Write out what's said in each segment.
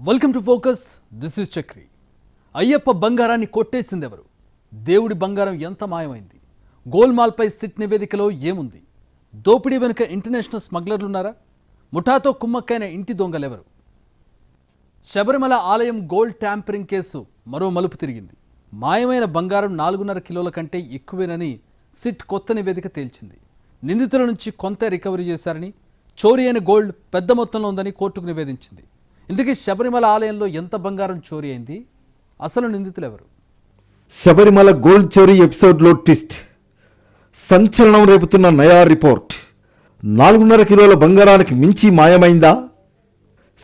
Welcome to focus. This is Chakri. Ayyappa బంగారాన్ని కొట్టేసిందెవరు? దేవుడి బంగారం ఎంత మాయమైంది? గోల్మాల్పై సిట్ నివేదికలో ఏముంది? దోపిడీ వెనుక ఇంటర్నేషనల్ స్మగ్లర్లున్నారా? ముఠాతో కుమ్మక్కైన ఇంటి దొంగలెవరు? శబరిమల ఆలయం గోల్డ్ ట్యాంపరింగ్ కేసు మరో మలుపు తిరిగింది. మాయమైన బంగారం 4.5 కిలోల కంటే ఎక్కువేనని సిట్ కొత్త నివేదిక తేల్చింది. నిందితుల నుంచి కొంత రికవరీ చేశారని, చోరీ అయిన గోల్డ్ పెద్ద మొత్తంలో ఉందని కోర్టుకు నివేదించింది. ఇందుకే శబరిమల ఆలయంలో ఎంత బంగారం చోరీ అయింది? అసలు నిందితులు ఎవరు? శబరిమల గోల్డ్ చోరీ ఎపిసోడ్లో ట్విస్ట్. సంచలనం రేపుతున్న నయా రిపోర్ట్. 4.5 కిలోల బంగారానికి మించి మాయమైందా?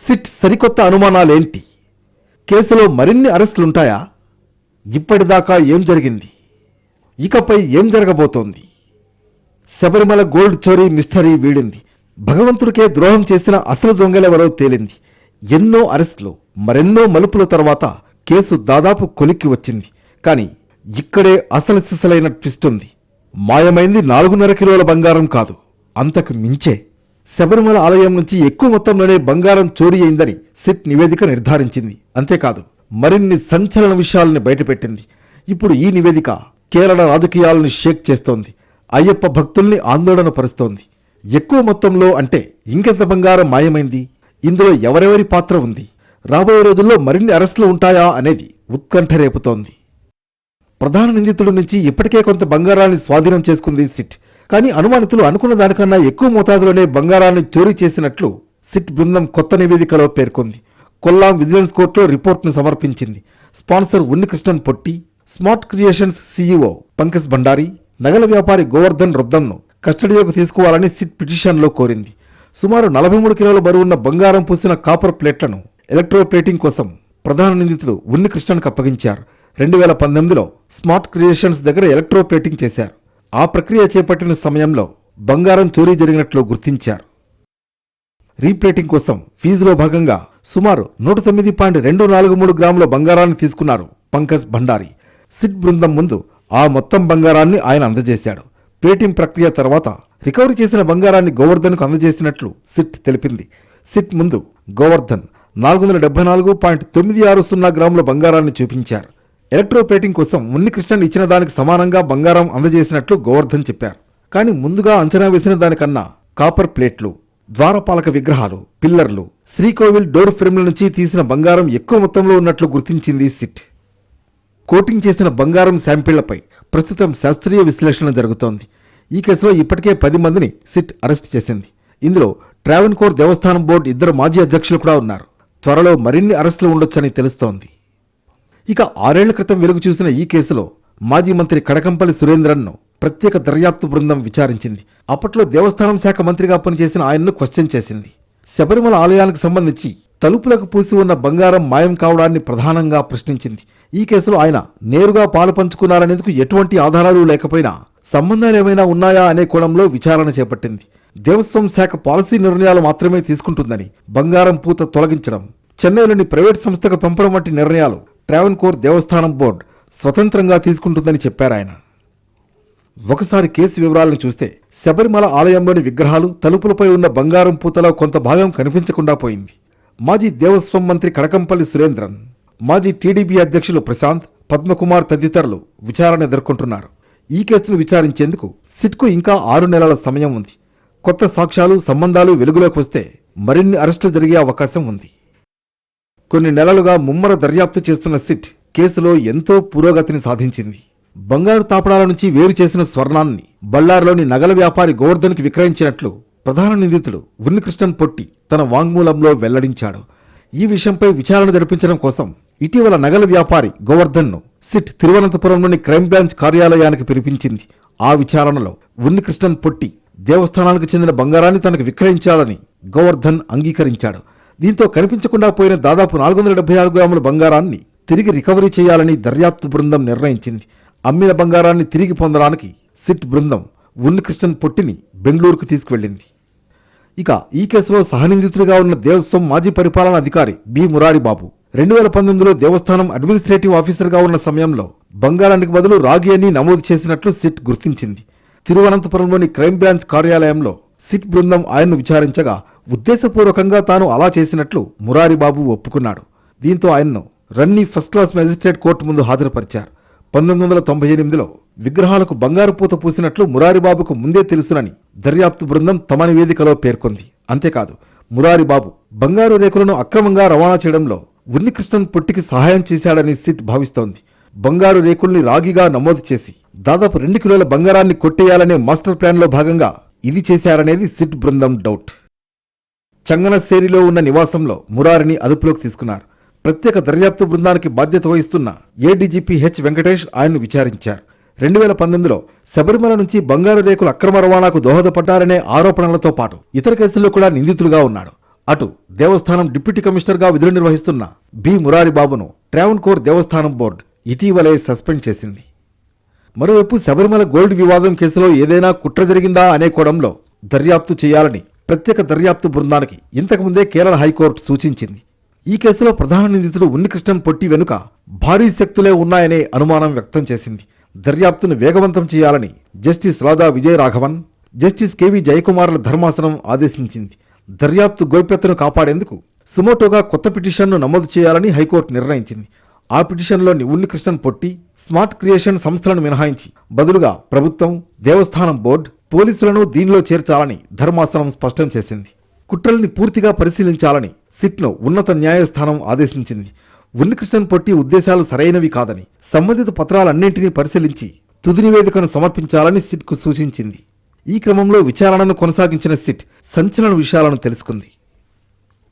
సిట్ సరికొత్త అనుమానాలేంటి? కేసులో మరిన్ని అరెస్టులుంటాయా? ఇప్పటిదాకా ఏం జరిగింది? ఇకపై ఏం జరగబోతోంది? శబరిమల గోల్డ్ చోరీ మిస్టరీ వీడింది. భగవంతుడికే ద్రోహం చేసిన అసలు దొంగలెవరో తేలింది. ఎన్నో అరెస్టులు, మరెన్నో మలుపుల తర్వాత కేసు దాదాపు కొలిక్కి వచ్చింది. కానీ ఇక్కడే అసలు సిసలైన ట్విస్ట్ ఉంది. మాయమైంది 4.5 కిలోల బంగారం కాదు, అంతకు మించే. శబరిమల ఆలయం నుంచి ఎక్కువ మొత్తంలోనే బంగారం చోరీ అయిందని సిట్ నివేదిక నిర్ధారించింది. అంతేకాదు, మరిన్ని సంచలన విషయాలను బయటపెట్టింది. ఇప్పుడు ఈ నివేదిక కేరళ రాజకీయాలను షేక్ చేస్తోంది. అయ్యప్ప భక్తుల్ని ఆందోళన పరుస్తోంది. ఎక్కువ మొత్తంలో అంటే ఇంకెంత బంగారం మాయమైంది? ఇందులో ఎవరెవరి పాత్ర ఉంది? రాబోయే రోజుల్లో మరిన్ని అరెస్టులు ఉంటాయా అనేది ఉత్కంఠ రేపుతోంది. ప్రధాన నిందితుడి నుంచి ఇప్పటికే కొంత బంగారాన్ని స్వాధీనం చేసుకుంది సిట్. కానీ అనుమానితులు అనుకున్న దానికన్నా ఎక్కువ మోతాదులోనే బంగారాన్ని చోరీ చేసినట్లు సిట్ బృందం కొత్త నివేదికలో పేర్కొంది. కొల్లాం విజిలెన్స్ కోర్టులో రిపోర్ట్ను సమర్పించింది. Sponsor Unnikrishnan Potti, smart creations CEO Pankaj Bhandari, నగల వ్యాపారి గోవర్ధన్ రొద్దన్ను కస్టడీలోకి తీసుకోవాలని సిట్ పిటిషన్లో కోరింది. సుమారు 43 కిలోల బరువున్న బంగారం పూసిన కాపర్ ప్లేట్లను ఎలక్ట్రోప్లేటింగ్ కోసం ప్రధాన నిందితుడు ఉన్నికృష్ణన్కు అప్పగించారు. 2018లో స్మార్ట్ క్రియేషన్స్ దగ్గర ఎలక్ట్రోప్లేటింగ్ చేశారు. ఆ ప్రక్రియ చేపట్టిన సమయంలో బంగారం చోరీ జరిగినట్లు గుర్తించారు. రీప్లేటింగ్ కోసం ఫీజులో భాగంగా సుమారు 109.243 గ్రాముల బంగారాన్ని తీసుకున్నారు పంకజ్ భండారీ. సిట్ బృందం ముందు ఆ మొత్తం బంగారాన్ని ఆయన అందజేశాడు. ప్లేటింగ్ ప్రక్రియ తర్వాత రికవరీ చేసిన బంగారాన్ని గోవర్ధన్కు అందజేసినట్లు సిట్ తెలిపింది. సిట్ ముందు గోవర్ధన్ 474.960 గ్రాముల బంగారాన్ని చూపించారు. ఎలక్ట్రోప్లేటింగ్ కోసం ఉన్నికృష్ణన్ ఇచ్చిన దానికి సమానంగా బంగారం అందజేసినట్లు గోవర్ధన్ చెప్పారు. కానీ ముందుగా అంచనా వేసిన దానికన్నా కాపర్ ప్లేట్లు, ద్వారపాలక విగ్రహాలు, పిల్లర్లు, శ్రీకోవిల్ డోర్ ఫ్రేమ్ల నుంచి తీసిన బంగారం ఎక్కువ మొత్తంలో ఉన్నట్లు గుర్తించింది సిట్. కోటింగ్ చేసిన బంగారం శాంపిళ్లపై ప్రస్తుతం శాస్త్రీయ విశ్లేషణ జరుగుతోంది. ఈ కేసులో ఇప్పటికే 10 మందిని సిట్ అరెస్ట్ చేసింది. ఇందులో ట్రావెన్కోర్ దేవస్థానం బోర్డు 2 మాజీ అధ్యక్షులు కూడా ఉన్నారు. త్వరలో మరిన్ని అరెస్టులు ఉండొచ్చని తెలుస్తోంది. ఇక 6 ఏళ్ల క్రితం వెలుగు చూసిన ఈ కేసులో మాజీ మంత్రి కడకంపల్లి సురేంద్రన్ను ప్రత్యేక దర్యాప్తు బృందం విచారించింది. అప్పట్లో దేవస్థానం శాఖ మంత్రిగా పనిచేసిన ఆయన్ను క్వశ్చన్ చేసింది. శబరిమల ఆలయానికి సంబంధించి తలుపులకు పూసి ఉన్న బంగారం మాయం కావడాన్ని ప్రధానంగా ప్రశ్నించింది. ఈ కేసులో ఆయన నేరుగా పాలు పంచుకున్నారనేందుకు ఎటువంటి ఆధారాలు లేకపోయినా సంబంధాలు ఏమైనా ఉన్నాయా అనే కోణంలో విచారణ చేపట్టింది. దేవస్వం శాఖ పాలసీ నిర్ణయాలు మాత్రమే తీసుకుంటుందని, బంగారం పూత తొలగించడం, చెన్నైలోని ప్రైవేట్ సంస్థకు పంపడం వంటి నిర్ణయాలు ట్రావెన్కోర్ దేవస్థానం బోర్డు స్వతంత్రంగా తీసుకుంటుందని చెప్పారాయన. ఒకసారి కేసు వివరాలను చూస్తే శబరిమల ఆలయంలోని విగ్రహాలు, తలుపులపై ఉన్న బంగారం పూతలో కొంత భాగం కనిపించకుండా పోయింది. మాజీ దేవస్వం మంత్రి కడకంపల్లి సురేంద్రన్, మాజీ టీడీపీ అధ్యక్షులు ప్రశాంత్, పద్మకుమార్ తదితరులు విచారణ ఎదుర్కొంటున్నారు. ఈ కేసును విచారించేందుకు సిట్కు ఇంకా 6 నెలల సమయం ఉంది. కొత్త సాక్ష్యాలు, సంబంధాలు వెలుగులోకి వస్తే మరిన్ని అరెస్టులు జరిగే అవకాశం ఉంది. కొన్ని నెలలుగా ముమ్మర దర్యాప్తు చేస్తున్న సిట్ కేసులో ఎంతో పురోగతిని సాధించింది. బంగారు తాపడాల నుంచి వేరు చేసిన స్వర్ణాన్ని బళ్ళారిలోని నగల వ్యాపారి గోవర్ధన్కి విక్రయించినట్లు ప్రధాన నిందితుడు ఉన్నికృష్ణన్ పొట్టి తన వాంగ్మూలంలో వెల్లడించాడు. ఈ విషయంపై విచారణ జరిపించడం కోసం ఇటీవల నగల వ్యాపారి గోవర్ధన్ను సిట్ తిరువనంతపురంలోని క్రైమ్ బ్రాంచ్ కార్యాలయానికి పిలిపించింది. ఆ విచారణలో ఉన్నికృష్ణన్ పొట్టి దేవస్థానానికి చెందిన బంగారాన్ని తనకు విక్రయించాలని గోవర్ధన్ అంగీకరించాడు. దీంతో కనిపించకుండా పోయిన దాదాపు 476 గ్రాముల బంగారాన్ని తిరిగి రికవరీ చేయాలని దర్యాప్తు బృందం నిర్ణయించింది. అమ్మిన బంగారాన్ని తిరిగి పొందడానికి సిట్ బృందం ఉన్నికృష్ణన్ పొట్టిని బెంగళూరుకు తీసుకువెళ్లింది. ఇక ఈ కేసులో సహనిందితుడిగా ఉన్న దేవస్వం మాజీ పరిపాలనా అధికారి బి మురారిబాబు 2019లో దేవస్థానం అడ్మినిస్ట్రేటివ్ ఆఫీసర్గా ఉన్న సమయంలో బంగారానికి బదులు రాగి అని నమోదు చేసినట్లు సిట్ గుర్తించింది. తిరువనంతపురంలోని క్రైమ్ బ్రాంచ్ కార్యాలయంలో సిట్ బృందం ఆయన్ను విచారించగా ఉద్దేశపూర్వకంగా తాను అలా చేసినట్లు మురారిబాబు ఒప్పుకున్నాడు. దీంతో ఆయన్ను runny first class magistrate court ముందు హాజరుపరిచారు. 1998లో విగ్రహాలకు బంగారు పూత పూసినట్లు మురారిబాబుకు ముందే తెలుసునని దర్యాప్తు బృందం తమ నివేదికలో పేర్కొంది. అంతేకాదు, మురారిబాబు బంగారు రేకులను అక్రమంగా రవాణా చేయడంలో ఉన్నికృష్ణన్ పొట్టికి సహాయం చేశాడని సిట్ భావిస్తోంది. బంగారు రేకుల్ని రాగిగా నమోదు చేసి దాదాపు 2 కిలోల బంగారాన్ని కొట్టేయాలనే మాస్టర్ ప్లాన్లో భాగంగా ఇది చేశారనేది సిట్ బృందం డౌట్. చంగనశ్శేరిలో ఉన్న నివాసంలో మురారిని అదుపులోకి తీసుకున్నారు. ప్రత్యేక దర్యాప్తు బృందానికి బాధ్యత వహిస్తున్న ఏడీజీపీ హెచ్ వెంకటేష్ ఆయన్ను విచారించారు. 2018లో శబరిమల నుంచి బంగారు రేకుల అక్రమ రవాణాకు దోహదపడ్డారనే ఆరోపణలతో పాటు ఇతర కేసుల్లో కూడా నిందితులుగా ఉన్నాడు. అటు దేవస్థానం డిప్యూటీ కమిషనర్గా విధులు నిర్వహిస్తున్న బి మురారిబాబును ట్రావెన్కోర్ దేవస్థానం బోర్డు ఇటీవలే సస్పెండ్ చేసింది. మరోవైపు శబరిమల గోల్డ్ వివాదం కేసులో ఏదైనా కుట్ర జరిగిందా అనే కోణంలో దర్యాప్తు చేయాలని ప్రత్యేక దర్యాప్తు బృందానికి ఇంతకుముందే కేరళ హైకోర్టు సూచించింది. ఈ కేసులో ప్రధాన నిందితుడు ఉన్నికృష్ణన్ పొట్టి వెనుక భారీ శక్తులే ఉన్నాయనే అనుమానం వ్యక్తం చేసింది. దర్యాప్తును వేగవంతం చేయాలని justice Radha Vijaya Raghavan, justice KV జయకుమార్ల ధర్మాసనం ఆదేశించింది. దర్యాప్తు గోప్యతను కాపాడేందుకు సుమోటోగా కొత్త పిటిషన్ను నమోదు చేయాలని హైకోర్టు నిర్ణయించింది. ఆ పిటిషన్లోని ఉన్నికృష్ణన్ పొట్టి, స్మార్ట్ క్రియేషన్ సంస్థలను మినహాయించి బదులుగా ప్రభుత్వం, దేవస్థానం బోర్డు, పోలీసులను దీనిలో చేర్చాలని ధర్మాసనం స్పష్టం చేసింది. కుట్రల్ని పూర్తిగా పరిశీలించాలని సిట్ను ఉన్నత న్యాయస్థానం ఆదేశించింది. ఉన్నికృష్ణన్ పొట్టి ఉద్దేశాలు సరైనవి కాదని సంబంధిత పత్రాలన్నింటినీ పరిశీలించి తుది నివేదికను సమర్పించాలని సిట్కు సూచించింది. ఈ క్రమంలో విచారణను కొనసాగించిన సిట్ సంచలన విషయాలను తెలుసుకుంది.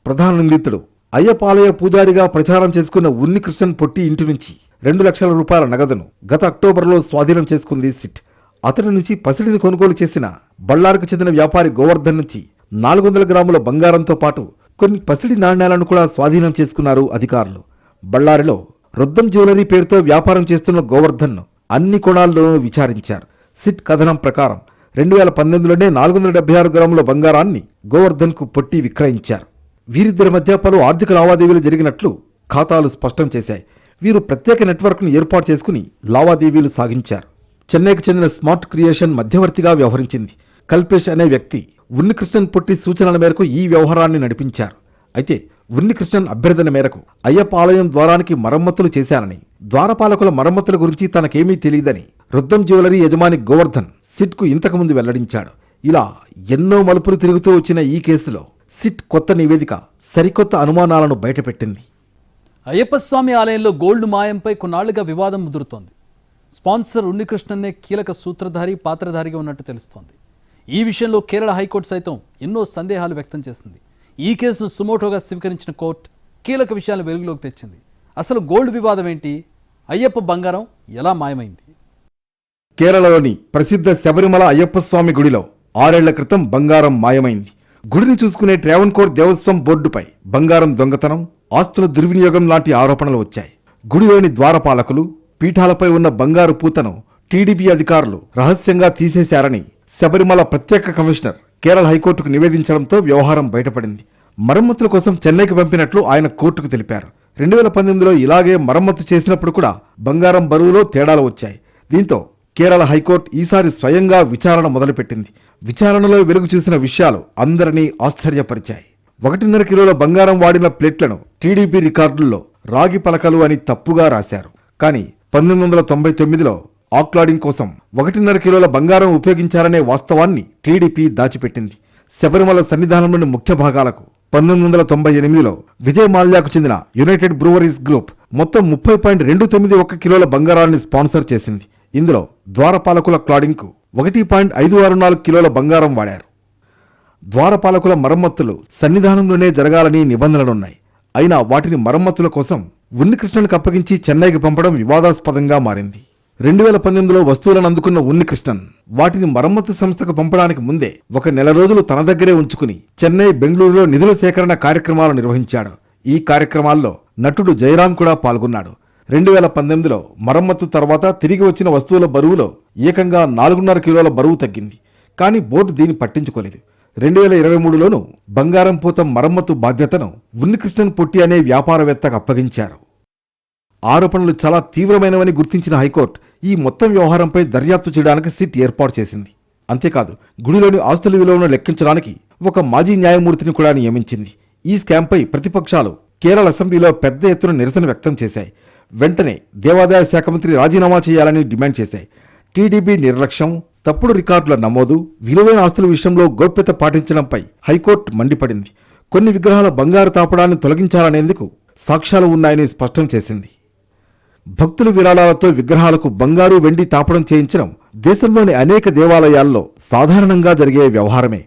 ప్రధాన నిందితుడు అయ్యపాలయ పూజారిగా ప్రచారం చేసుకున్న ఉన్నికృష్ణన్ పొట్టి ఇంటి నుంచి 2 లక్షల రూపాయల నగదును గత అక్టోబర్లో స్వాధీనం చేసుకుంది సిట్. అతని నుంచి పసిడిని కొనుగోలు చేసిన బళ్ళారుకు చెందిన వ్యాపారి గోవర్ధన్ నుంచి 400 గ్రాముల బంగారంతో పాటు కొన్ని పసిడి నాణ్యాలను కూడా స్వాధీనం చేసుకున్నారు అధికారులు. బళ్ళారిలో రొద్దం జ్యువెలరీ పేరుతో వ్యాపారం చేస్తున్న గోవర్ధన్ను అన్ని కోణాల్లోనూ విచారించారు. సిట్ కథనం ప్రకారం 2018లోనే 476 గ్రాముల బంగారాన్ని గోవర్ధన్కు పొట్టి విక్రయించారు. వీరిద్దరి మధ్య పలు ఆర్థిక లావాదేవీలు జరిగినట్లు ఖాతాలు స్పష్టం చేశాయి. వీరు ప్రత్యేక నెట్వర్క్ను ఏర్పాటు చేసుకుని లావాదేవీలు సాగించారు. చెన్నైకి చెందిన స్మార్ట్ క్రియేషన్ మధ్యవర్తిగా వ్యవహరించింది. కల్పేష్ అనే వ్యక్తి ఉన్నికృష్ణన్ పొట్టి సూచనల మేరకు ఈ వ్యవహారాన్ని నడిపించారు. అయితే ఉన్నికృష్ణన్ అభ్యర్థన మేరకు అయ్యప్ప ఆలయం ద్వారానికి మరమ్మతులు చేశానని, ద్వారపాలకుల మరమ్మతుల గురించి తనకేమీ తెలియదని రుద్దం జ్యువెలరీ యజమాని గోవర్ధన్ సిట్కు ఇంతకుముందు వెల్లడించాడు. ఇలా ఎన్నో మలుపులు తిరుగుతూ వచ్చిన ఈ కేసులో సిట్ కొత్త నివేదిక సరికొత్త అనుమానాలను బయటపెట్టింది. అయ్యప్ప స్వామి ఆలయంలో గోల్డ్ మాయంపై కొన్నాళ్లుగా వివాదం ముదురుతోంది. స్పాన్సర్ ఉన్నికృష్ణన్నే కీలక సూత్రధారి, పాత్రధారిగా ఉన్నట్టు తెలుస్తోంది. ఈ విషయంలో కేరళ హైకోర్టు సైతం ఎన్నో సందేహాలు వ్యక్తం చేసింది. ఈ కేసును సుమోటోగా స్వీకరించిన కోర్టు కీలక విషయాలను వెలుగులోకి తెచ్చింది. అసలు గోల్డ్ వివాదం ఏంటి? అయ్యప్ప బంగారం ఎలా మాయమైంది? కేరళలోని ప్రసిద్ధ శబరిమల అయ్యప్ప స్వామి గుడిలో 6 ఏళ్ల క్రితం బంగారం మాయమైంది. గుడిని చూసుకునే ట్రావెన్కోర్ దేవస్వం బోర్డుపై బంగారం దొంగతనం, ఆస్తుల దుర్వినియోగం లాంటి ఆరోపణలు వచ్చాయి. గుడిలోని ద్వారపాలకులు, పీఠాలపై ఉన్న బంగారు పూతను టీడీపీ అధికారులు రహస్యంగా తీసేశారని శబరిమల ప్రత్యేక కమిషనర్ కేరళ హైకోర్టుకు నివేదించడంతో వ్యవహారం బయటపడింది. మరమ్మతుల కోసం చెన్నైకి పంపినట్లు ఆయన కోర్టుకు తెలిపారు. 2018లో ఇలాగే మరమ్మతు చేసినప్పుడు కూడా బంగారం బరువులో తేడాలు వచ్చాయి. దీంతో కేరళ హైకోర్టు ఈసారి స్వయంగా విచారణ మొదలుపెట్టింది. విచారణలో వెలుగు చూసిన విషయాలు అందరినీ ఆశ్చర్యపరిచాయి. 1.5 కిలోల బంగారం వాడిన ప్లేట్లను టీడీపీ రికార్డుల్లో రాగి పలకలు అని తప్పుగా రాశారు. కానీ 1999లో ఆక్లాడింగ్ కోసం 1.5 కిలోల బంగారం ఉపయోగించారనే వాస్తవాన్ని టీడీపీ దాచిపెట్టింది. శబరిమల సన్నిధానంలోని ముఖ్య భాగాలకు 1998లో విజయ్ మాల్యాకు చెందిన యునైటెడ్ బ్రూవరీస్ గ్రూప్ మొత్తం 30.291 కిలోల బంగారాన్ని స్పాన్సర్ చేసింది. ఇందులో ద్వారపాలకుల క్లాడింగ్కు 1.564 కిలోల బంగారం వాడారు. ద్వారపాలకుల మరమ్మతులు సన్నిధానంలోనే జరగాలని నిబంధనలున్నాయి. అయినా వాటిని మరమ్మతుల కోసం ఉన్నికృష్ణన్కు అప్పగించి చెన్నైకి పంపడం వివాదాస్పదంగా మారింది. 2018లో వస్తువులను అందుకున్న ఉన్నికృష్ణన్ వాటిని మరమ్మతు సంస్థకు పంపడానికి ముందే 1 నెల రోజులు తన దగ్గరే ఉంచుకుని చెన్నై, బెంగళూరులో నిధుల సేకరణ కార్యక్రమాలు నిర్వహించాడు. ఈ కార్యక్రమాల్లో నటుడు జయరాం కూడా పాల్గొన్నాడు. 2018లో మరమ్మతు తర్వాత తిరిగి వచ్చిన వస్తువుల బరువులో ఏకంగా 4.5 కిలోల బరువు తగ్గింది. కానీ బోర్డు దీన్ని పట్టించుకోలేదు. 2023లోనూ బంగారం పూత మరమ్మతు బాధ్యతను ఉన్నికృష్ణన్ పొట్టి అనే వ్యాపారవేత్తకు అప్పగించారు. ఆరోపణలు చాలా తీవ్రమైనవని గుర్తించిన హైకోర్టు ఈ మొత్తం వ్యవహారంపై దర్యాప్తు చేయడానికి సిట్ ఏర్పాటు చేసింది. అంతేకాదు గుడిలోని ఆస్తుల విలువను లెక్కించడానికి ఒక మాజీ న్యాయమూర్తిని కూడా నియమించింది. ఈ స్కామ్పై ప్రతిపక్షాలు కేరళ అసెంబ్లీలో పెద్ద ఎత్తున నిరసన వ్యక్తం చేశాయి. వెంటనే దేవాదాయ శాఖ మంత్రి రాజీనామా చేయాలని డిమాండ్ చేశాయి. టీడీపీ నిర్లక్ష్యం, తప్పుడు రికార్డుల నమోదు, విలువైన ఆస్తుల విషయంలో గోప్యత పాటించడంపై హైకోర్టు మండిపడింది. కొన్ని విగ్రహాల బంగారు తాపడాన్ని తొలగించాలనేందుకు సాక్ష్యాలు ఉన్నాయని స్పష్టం చేసింది. భక్తుల విరాళాలతో విగ్రహాలకు బంగారు, వెండి తాపడం చేయించడం దేశంలోని అనేక దేవాలయాల్లో సాధారణంగా జరిగే వ్యవహారమే.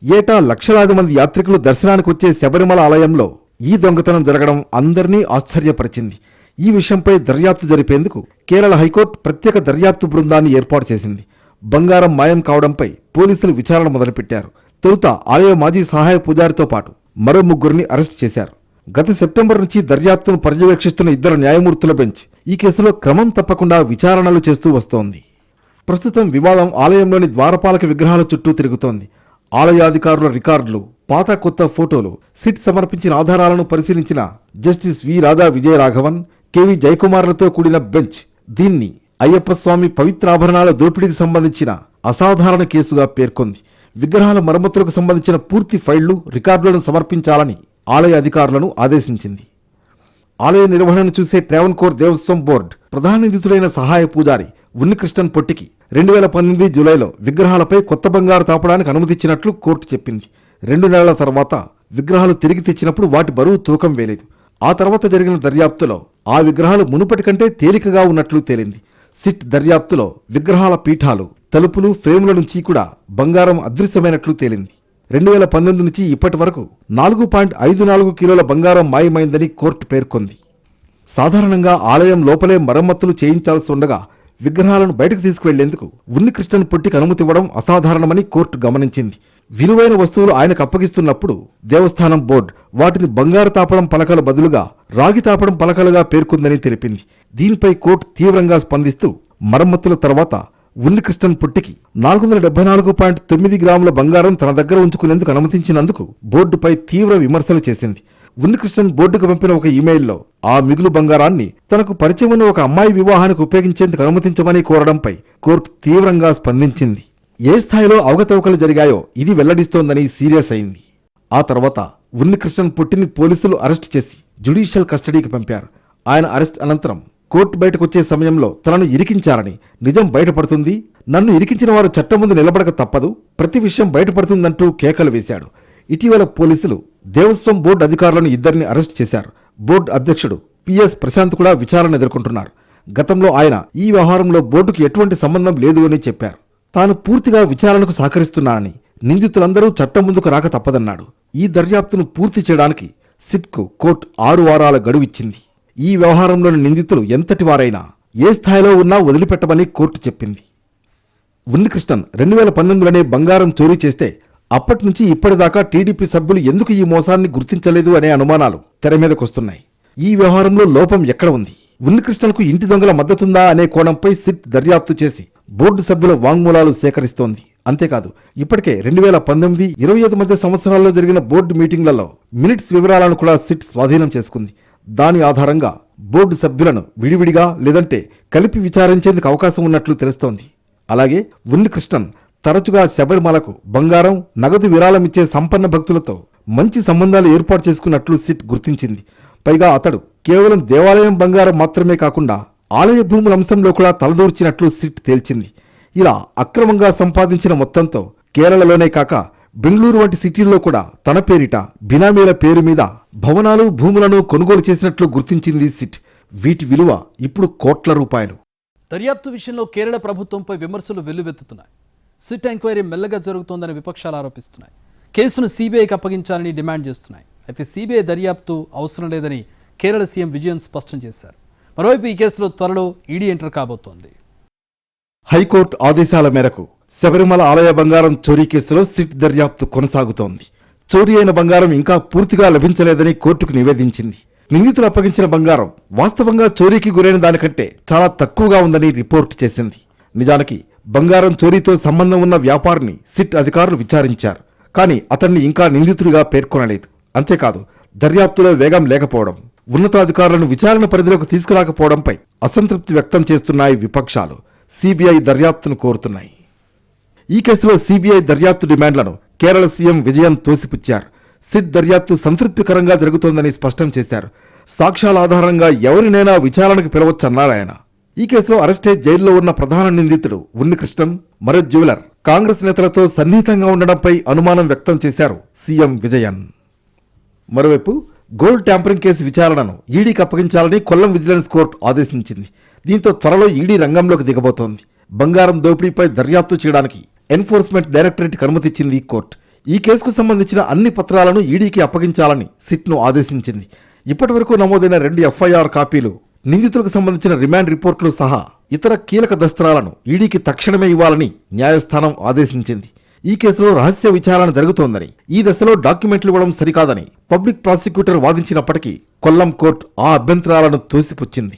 ఏటా లక్షలాది మంది యాత్రికులు దర్శనానికి వచ్చే శబరిమల ఆలయంలో ఈ దొంగతనం జరగడం అందరినీ ఆశ్చర్యపరిచింది. ఈ విషయంపై దర్యాప్తు జరిపేందుకు కేరళ హైకోర్టు ప్రత్యేక దర్యాప్తు బృందాన్ని ఏర్పాటు చేసింది. బంగారం మాయం కావడంపై పోలీసులు విచారణ మొదలుపెట్టారు. తొలుత ఆలయ మాజీ సహాయ పూజారితో పాటు మరో 3 అరెస్టు చేశారు. గత సెప్టెంబర్ నుంచి దర్యాప్తును పర్యవేక్షిస్తున్న 2 న్యాయమూర్తుల బెంచ్ ఈ కేసులో క్రమం తప్పకుండా విచారణలు చేస్తూ వస్తోంది. ప్రస్తుతం వివాదం ఆలయంలోని ద్వారపాలక విగ్రహాల చుట్టూ తిరుగుతోంది. ఆలయాధికారుల రికార్డులు, పాత కొత్త ఫోటోలు, సిట్ సమర్పించిన ఆధారాలను పరిశీలించిన జస్టిస్ వి రాధా విజయరాఘవన్, కెవి జయకుమార్లతో కూడిన బెంచ్ దీన్ని అయ్యప్ప స్వామి పవిత్రాభరణాల దోపిడీకి సంబంధించిన అసాధారణ కేసుగా పేర్కొంది. విగ్రహాల మరమ్మతులకు సంబంధించిన పూర్తి ఫైళ్లు, రికార్డులను సమర్పించాలని ఆలయ అధికారులను ఆదేశించింది. ఆలయ నిర్వహణను చూసే ట్రావెన్కోర్ దేవస్వం బోర్డు ప్రధాన నిందితుడైన సహాయ పూజారి ఉన్నికృష్ణన్ పొట్టికి 2018 జూలైలో విగ్రహాలపై కొత్త బంగారు తాపడానికి అనుమతిచ్చినట్లు కోర్టు చెప్పింది. 2 నెలల తర్వాత విగ్రహాలు తిరిగి తెచ్చినప్పుడు వాటి బరువు తూకం వేలేదు. ఆ తర్వాత జరిగిన దర్యాప్తులో ఆ విగ్రహాలు మునుపటి కంటే తేలికగా ఉన్నట్లు తేలింది. సిట్ దర్యాప్తులో విగ్రహాల పీఠాలు, తలుపులు, ఫ్రేముల నుంచి కూడా బంగారం అదృశ్యమైనట్లు తేలింది. 2019 నుంచి ఇప్పటి వరకు 4.54 కిలోల బంగారం మాయమైందని కోర్టు పేర్కొంది. సాధారణంగా ఆలయం లోపలే మరమ్మతులు చేయించాల్సి ఉండగా విగ్రహాలను బయటకు తీసుకువెళ్లేందుకు ఉన్నికృష్ణన్ పొట్టికి అనుమతి ఇవ్వడం అసాధారణమని కోర్టు గమనించింది. విలువైన వస్తువులు ఆయనకు అప్పగిస్తున్నప్పుడు దేవస్థానం బోర్డు వాటిని బంగారు తాపడం పలకల బదులుగా రాగి తాపడం పలకలుగా పేర్కొందని తెలిపింది. దీనిపై కోర్టు తీవ్రంగా స్పందిస్తూ మరమ్మతుల తర్వాత ఉన్నికృష్ణన్ పొట్టికి 474.9 గ్రాముల బంగారం తన దగ్గర ఉంచుకునేందుకు అనుమతించినందుకు బోర్డుపై తీవ్ర విమర్శలు చేసింది. ఉన్నికృష్ణన్ బోర్డుకు పంపిన ఒక ఇమెయిల్లో ఆ మిగులు బంగారాన్ని తనకు పరిచయమైన ఒక అమ్మాయి వివాహానికి ఉపయోగించేందుకు అనుమతించమని కోరడంపై కోర్టు తీవ్రంగా స్పందించింది. ఏ స్థాయిలో అవకతవకలు జరిగాయో ఇది వెల్లడిస్తోందని సీరియస్ అయింది. ఆ తర్వాత ఉన్నికృష్ణన్ పొట్టిని పోలీసులు అరెస్టు చేసి జ్యుడిషియల్ కస్టడీకి పంపారు. ఆయన అరెస్ట్ అనంతరం కోర్టు బయటకొచ్చే సమయంలో తనను ఇరికించారని, నిజం బయటపడుతుంది, నన్ను ఇరికించిన వారు చట్టం ముందు నిలబడక తప్పదు, ప్రతి విషయం బయటపడుతుందంటూ కేకలు వేశాడు. ఇటీవల పోలీసులు దేవస్వం బోర్డు అధికారులను 2 అరెస్ట్ చేశారు. బోర్డు అధ్యక్షుడు పిఎస్ ప్రశాంత్ కూడా విచారణ ఎదుర్కొంటున్నారు. గతంలో ఆయన ఈ వ్యవహారంలో బోర్డుకు ఎటువంటి సంబంధం లేదు అని చెప్పారు. తాను పూర్తిగా విచారణకు సహకరిస్తున్నానని, నిందితులందరూ చట్టం ముందుకు రాక తప్పదన్నాడు. ఈ దర్యాప్తును పూర్తి చేయడానికి సిట్కు కోర్టు 6 వారాల గడువు ఇచ్చింది. ఈ వ్యవహారంలోని నిందితులు ఎంతటి వారైనా ఏ స్థాయిలో ఉన్నా వదిలిపెట్టమని కోర్టు చెప్పింది. ఉన్నికృష్ణన్ 2018లోనే బంగారం చోరీ చేస్తే అప్పటి నుంచి ఇప్పటిదాకా టీడీపీ సభ్యులు ఎందుకు ఈ మోసాన్ని గుర్తించలేదు అనే అనుమానాలు తెర మీదకొస్తున్నాయి. ఈ వ్యవహారంలో లోపం ఎక్కడ ఉంది? ఉన్నికృష్ణన్కు ఇంటి దొంగల మద్దతుందా అనే కోణంపై సిట్ దర్యాప్తు చేసి బోర్డు సభ్యుల వాంగ్మూలాలు సేకరిస్తోంది. అంతేకాదు ఇప్పటికే 2019, 25 మధ్య సంవత్సరాల్లో జరిగిన బోర్డు మీటింగ్లలో మినిట్స్ వివరాలను కూడా సిట్ స్వాధీనం చేసుకుంది. దాని ఆధారంగా బోర్డు సభ్యులను విడివిడిగా లేదంటే కలిపి విచారించేందుకు అవకాశం ఉన్నట్లు తెలుస్తోంది. అలాగే ఉన్నికృష్ణన్ తరచుగా శబరిమలకు బంగారం, నగదు విరాళమిచ్చే సంపన్న భక్తులతో మంచి సంబంధాలు ఏర్పాటు చేసుకున్నట్లు సిట్ గుర్తించింది. పైగా అతడు కేవలం దేవాలయం బంగారం మాత్రమే కాకుండా ఆలయ భూముల అంశంలో కూడా తలదూర్చినట్లు సిట్ తేల్చింది. ఇలా అక్రమంగా సంపాదించిన మొత్తంతో కేరళలోనే కాక బెంగళూరు వంటి సిటీల్లో కూడా తన పేరిట బినామీల పేరు మీద భవనాలు, భూములను కొనుగోలు చేసినట్లు గుర్తించింది సిట్. వీటి విలువ ఇప్పుడు కోట్ల రూపాయలు. దర్యాప్తు విషయంలో కేరళ ప్రభుత్వంపై విమర్శలు వెల్లువెత్తుతున్నాయి. సిట్ ఎంక్వైరీ మెల్లగా జరుగుతోందని విపక్షాలు ఆరోపిస్తున్నాయి. కేసును సీబీఐకి అప్పగించాలని డిమాండ్ చేస్తున్నాయి. అయితే సీబీఐ దర్యాప్తు అవసరం లేదని కేరళ సీఎం విజయన్ స్పష్టం చేశారు. మరోవైపు ఈ కేసులో త్వరలో ఈడీ ఎంటర్ కాబోతోంది. హైకోర్టు ఆదేశాల మేరకు శబరిమల ఆలయ బంగారం చోరీ కేసులో సిట్ దర్యాప్తు కొనసాగుతోంది. చోరీ అయిన బంగారం ఇంకా పూర్తిగా లభించలేదని కోర్టుకు నివేదించింది. నిందితులు అప్పగించిన బంగారం వాస్తవంగా చోరీకి గురైన దానికంటే చాలా తక్కువగా ఉందని రిపోర్టు చేసింది. నిజానికి బంగారం చోరీతో సంబంధం ఉన్న వ్యాపారిని సిట్ అధికారులు విచారించారు. కానీ అతన్ని ఇంకా నిందితుడిగా పేర్కొనలేదు. అంతేకాదు దర్యాప్తులో వేగం లేకపోవడం, ఉన్నతాధికారులను విచారణ పరిధిలోకి తీసుకురాకపోవడంపై అసంతృప్తి వ్యక్తం చేస్తున్నాయి విపక్షాలు. సీబీఐ దర్యాప్తును కోరుతున్నాయి. ఈ కేసులో సిబిఐ దర్యాప్తు డిమాండ్లను కేరళ సీఎం విజయన్ తోసిపుచ్చారు. సిట్ దర్యాప్తు సంతృప్తికరంగా జరుగుతోందని స్పష్టం చేశారు. సాక్ష్యాల ఆధారంగా ఎవరినైనా విచారణకు పిలవచ్చన్నారాయన. ఈ కేసులో అరెస్టే జైల్లో ఉన్న ప్రధాన నిందితుడు ఉన్నికృష్ణన్, మరో జ్యువెలర్ కాంగ్రెస్ నేతలతో సన్నిహితంగా ఉండడంపై అనుమానం వ్యక్తం చేశారు సీఎం విజయన్. మరోవైపు గోల్డ్ ట్యాంపరింగ్ కేసు విచారణను ఈడీకి అప్పగించాలని కొల్లం విజిలెన్స్ కోర్టు ఆదేశించింది. దీంతో త్వరలో ఈడీ రంగంలోకి దిగబోతోంది. బంగారం దోపిడీపై దర్యాప్తు చేయడానికి ఎన్ఫోర్స్మెంట్ డైరెక్టరేట్కి అనుమతిచ్చింది కోర్టు. ఈ కేసుకు సంబంధించిన అన్ని పత్రాలను ఈడీకి అప్పగించాలని సిట్ను ఆదేశించింది. ఇప్పటివరకు నమోదైన 2 ఎఫ్ఐఆర్ కాపీలు, నిందితులకు సంబంధించిన రిమాండ్ రిపోర్టులు సహా ఇతర కీలక దస్త్రాలను ఈడీకి తక్షణమే ఇవ్వాలని న్యాయస్థానం ఆదేశించింది. ఈ కేసులో రహస్య విచారణ జరుగుతోందని, ఈ దశలో డాక్యుమెంట్లు ఇవ్వడం సరికాదని పబ్లిక్ ప్రాసిక్యూటర్ వాదించినప్పటికీ కొల్లం కోర్టు ఆ అభ్యంతరాలను తోసిపుచ్చింది.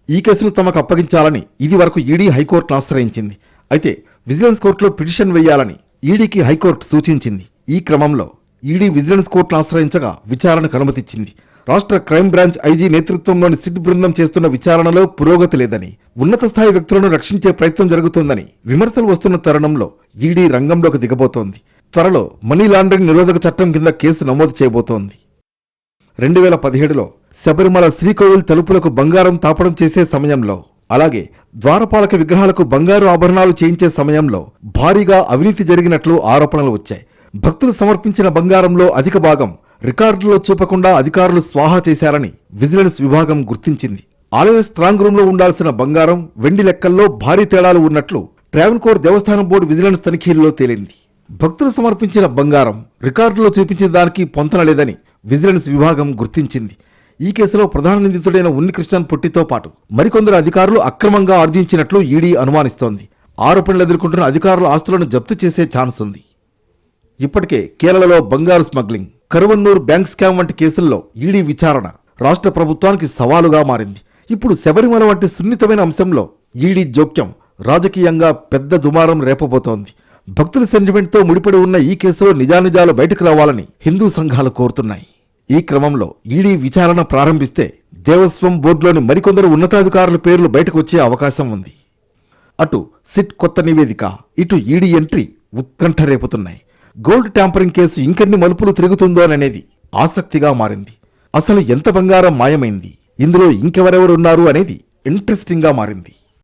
ఈ కేసును తమకు అప్పగించాలని ఇది వరకు ఈడీ హైకోర్టును ఆశ్రయించింది. అయితే విజిలెన్స్ కోర్టులో పిటిషన్ వేయాలని ఈడీకి హైకోర్టు సూచించింది. ఈ క్రమంలో ఈడీ విజిలెన్స్ కోర్టును ఆశ్రయించగా విచారణకు అనుమతిచ్చింది. రాష్ట్ర క్రైమ్ బ్రాంచ్ ఐజీ నేతృత్వంలోని సిట్ బృందం చేస్తున్న విచారణలో పురోగతి లేదని, ఉన్నత స్థాయి వ్యక్తులను రక్షించే ప్రయత్నం జరుగుతోందని విమర్శలు వస్తున్న తరుణంలో ఈడీ రంగంలోకి దిగబోతోంది. త్వరలో మనీ లాండరింగ్ నిరోధక చట్టం కింద కేసు నమోదు చేయబోతోంది. 2017లో శబరిమల శ్రీకోవిల్ తలుపులకు బంగారం తాపడం చేసే సమయంలో, అలాగే ద్వారపాలక విగ్రహాలకు బంగారు ఆభరణాలు చేయించే సమయంలో భారీగా అవినీతి జరిగినట్లు ఆరోపణలు వచ్చాయి. భక్తులు సమర్పించిన బంగారంలో అధిక భాగం రికార్డుల్లో చూపకుండా అధికారులు స్వాహా చేశారని విజిలెన్స్ విభాగం గుర్తించింది. ఆలయ స్ట్రాంగ్ రూంలో ఉండాల్సిన బంగారం, వెండి లెక్కల్లో భారీ తేడాలు ఉన్నట్లు ట్రావెన్కోర్ దేవస్థానం బోర్డు విజిలెన్స్ తనిఖీల్లో తేలింది. భక్తులు సమర్పించిన బంగారం రికార్డులో చూపించిన దానికి పొంతన లేదని విజిలెన్స్ విభాగం గుర్తించింది. ఈ కేసులో ప్రధాన నిందితుడైన ఉన్నికృష్ణన్ పొట్టితో పాటు మరికొందరు అధికారులు అక్రమంగా ఆర్జించినట్లు ఈడీ అనుమానిస్తోంది. ఆరోపణలు ఎదుర్కొంటున్న అధికారుల ఆస్తులను జప్తు చేసే ఛాన్స్ ఉంది. ఇప్పటికే కేరళలో బంగారు స్మగ్లింగ్, కరువన్నూర్ బ్యాంక్ స్కామ్ వంటి కేసుల్లో ఈడీ విచారణ రాష్ట్ర ప్రభుత్వానికి సవాలుగా మారింది. ఇప్పుడు శబరిమల వంటి సున్నితమైన అంశంలో ఈడీ జోక్యం రాజకీయంగా పెద్ద దుమారం రేపబోతోంది. భక్తుల సెంటిమెంట్తో ముడిపడి ఉన్న ఈ కేసులో నిజానిజాలు బయటకు రావాలని హిందూ సంఘాలు కోరుతున్నాయి. ఈ క్రమంలో ఈడీ విచారణ ప్రారంభిస్తే దేవస్వం బోర్డులోని మరికొందరు ఉన్నతాధికారుల పేర్లు బయటకు వచ్చే అవకాశం ఉంది. అటు సిట్ కొత్త నివేదిక, ఇటు ఈడీ ఎంట్రీ ఉత్కంఠ రేపుతున్నాయి. గోల్డ్ ట్యాంపరింగ్ కేసు ఇంకెన్ని మలుపులు తిరుగుతుందోననేది ఆసక్తిగా మారింది. అసలు ఎంత బంగారం మాయమైంది, ఇందులో ఇంకెవరెవరున్నారు అనేది ఇంట్రెస్టింగ్గా మారింది.